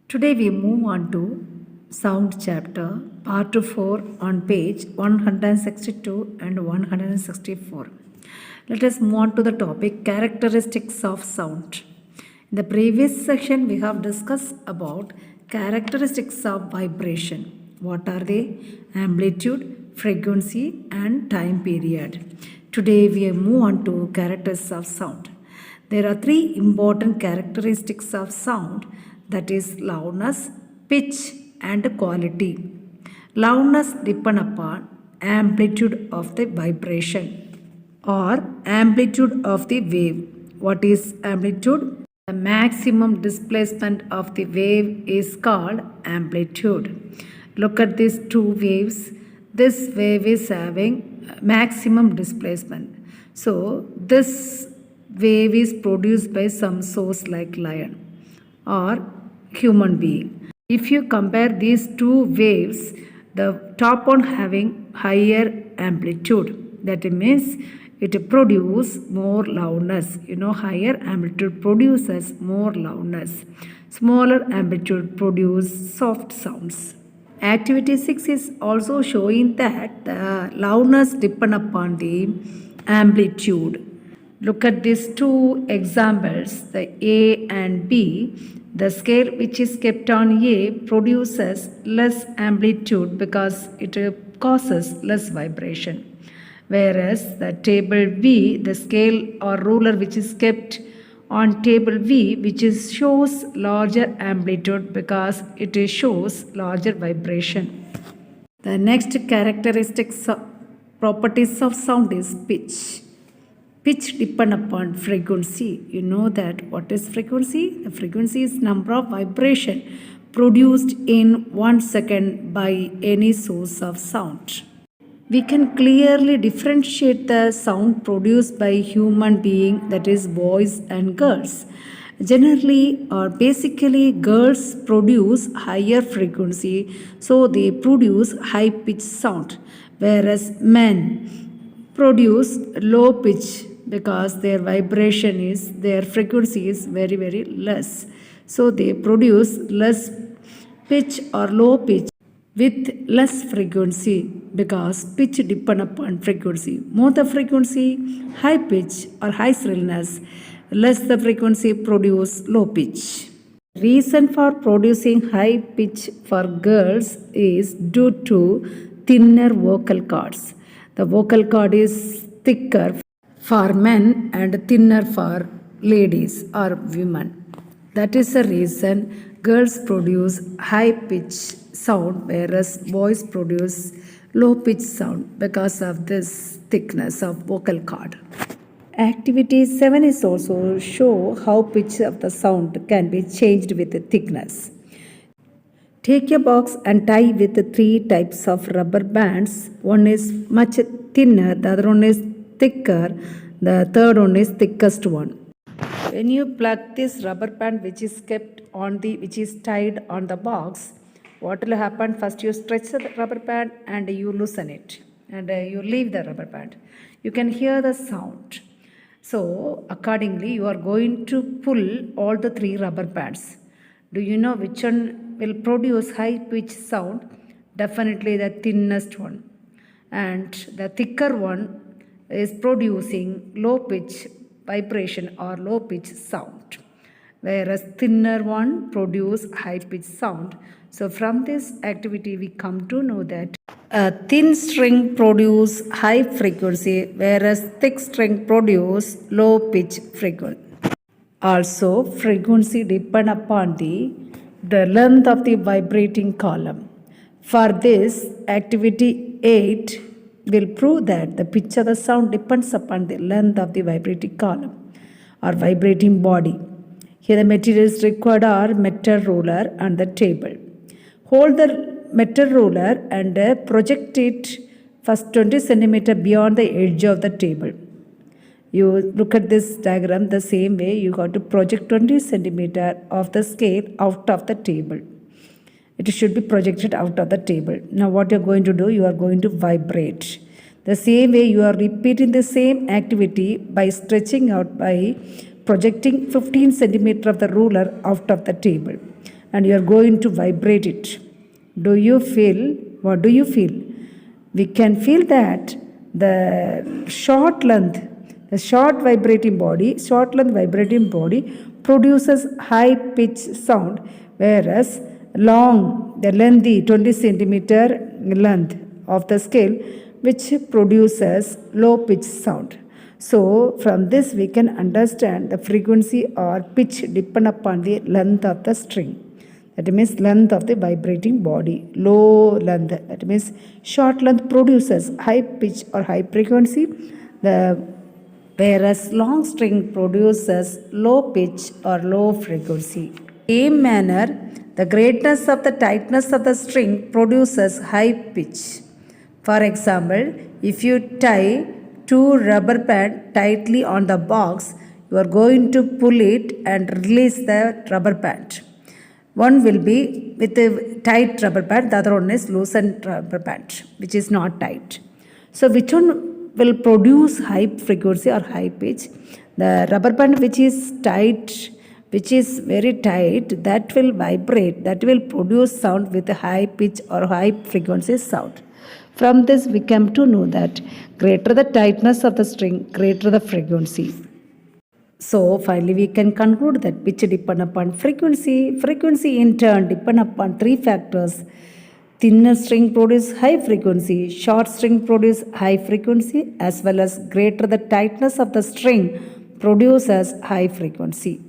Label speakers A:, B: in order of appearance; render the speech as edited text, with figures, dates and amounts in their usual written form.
A: Today we move on to sound chapter part 4 on page 162 and 164. Let us move on to the topic characteristics of sound. In the previous section we have discussed about characteristics of vibration. What are they? Amplitude, frequency and time period. Today we move on to characteristics of sound. There are three important characteristics of sound, that is loudness, pitch and quality. Loudness depends upon amplitude of the vibration or amplitude of the wave. What is amplitude? The maximum displacement of the wave is called amplitude. Look at these two waves. This wave is having maximum displacement. So this wave is produced by some source like lion or human being. If you compare these two waves, the top one having higher amplitude, that means it produces more loudness. Higher amplitude produces more loudness. Smaller amplitude produces soft sounds. Activity 6 is also showing that the loudness depends upon the amplitude. Look at these two examples, the A and B. The scale which is kept on A produces less amplitude because it causes less vibration. Whereas the table B, the scale or ruler which is kept on table V, which shows larger amplitude because it shows larger vibration. The next characteristics properties of sound is pitch. Pitch depends upon frequency. You know that what is frequency? The frequency is number of vibration produced in 1 second by any source of sound. We can clearly differentiate the sound produced by human being, that is boys and girls. Generally or basically girls produce higher frequency, so they produce high pitch sound, whereas men produce low pitch because their frequency is very, very less. So they produce less pitch or low pitch with less frequency because pitch depends upon frequency. More the frequency, high pitch or high shrillness, less the frequency produce low pitch. Reason for producing high pitch for girls is due to thinner vocal cords. The vocal cord is thicker for men and thinner for ladies or women. That is the reason girls produce high pitch sound whereas boys produce low pitch sound because of this thickness of vocal cord. Activity 7 is also show how pitch of the sound can be changed with the thickness. Take a box and tie with 3 types of rubber bands. One is much thinner, the other one is thicker, the third one is thickest one. When you plug this rubber band which is tied on the box, what will happen? First you stretch the rubber band and you loosen it and you leave the rubber band. You can hear the sound. So accordingly you are going to pull all the 3 rubber bands. Do you know which one will produce high pitch sound? Definitely the thinnest one. And the thicker one is producing low pitch vibration or low pitch sound, whereas thinner one produce high pitch sound. So from this activity we come to know that a thin string produce high frequency whereas thick string produce low pitch frequency. Also frequency depend upon the length of the vibrating column. For this activity 8 will prove that the pitch of the sound depends upon the length of the vibrating column or vibrating body. Here the materials required are metal ruler and the table. Hold the metal ruler and project it first 20 cm beyond the edge of the table. You look at this diagram the same way. You have to project 20 cm of the scale out of the table. It should be projected out of the table. Now what you are going to do? You are going to vibrate. The same way you are repeating the same activity by stretching out by projecting 15 cm of the ruler out of the table. and you are going to vibrate it. Do you feel? What do you feel? We can feel that the short length vibrating body produces high pitch sound, whereas the lengthy 20 centimeter length of the scale which produces low pitch sound. So from this we can understand the frequency or pitch depend upon the length of the string. That means length of the vibrating body. Low length, that means short length, produces high pitch or high frequency, whereas long string produces low pitch or low frequency. Same manner, the greatness of the tightness of the string produces high pitch. For example, if you tie two rubber bands tightly on the box, you are going to pull it and release the rubber band. One will be with a tight rubber band, the other one is loosened rubber band, which is not tight. So which one will produce high frequency or high pitch? The rubber band which is tight, which is very tight, that will vibrate, that will produce sound with a high pitch or high frequency sound. From this we come to know that greater the tightness of the string, greater the frequency. So finally we can conclude that pitch depend upon frequency. Frequency in turn depend upon three factors. Thinner string produce high frequency, short string produce high frequency, as well as greater the tightness of the string produces high frequency.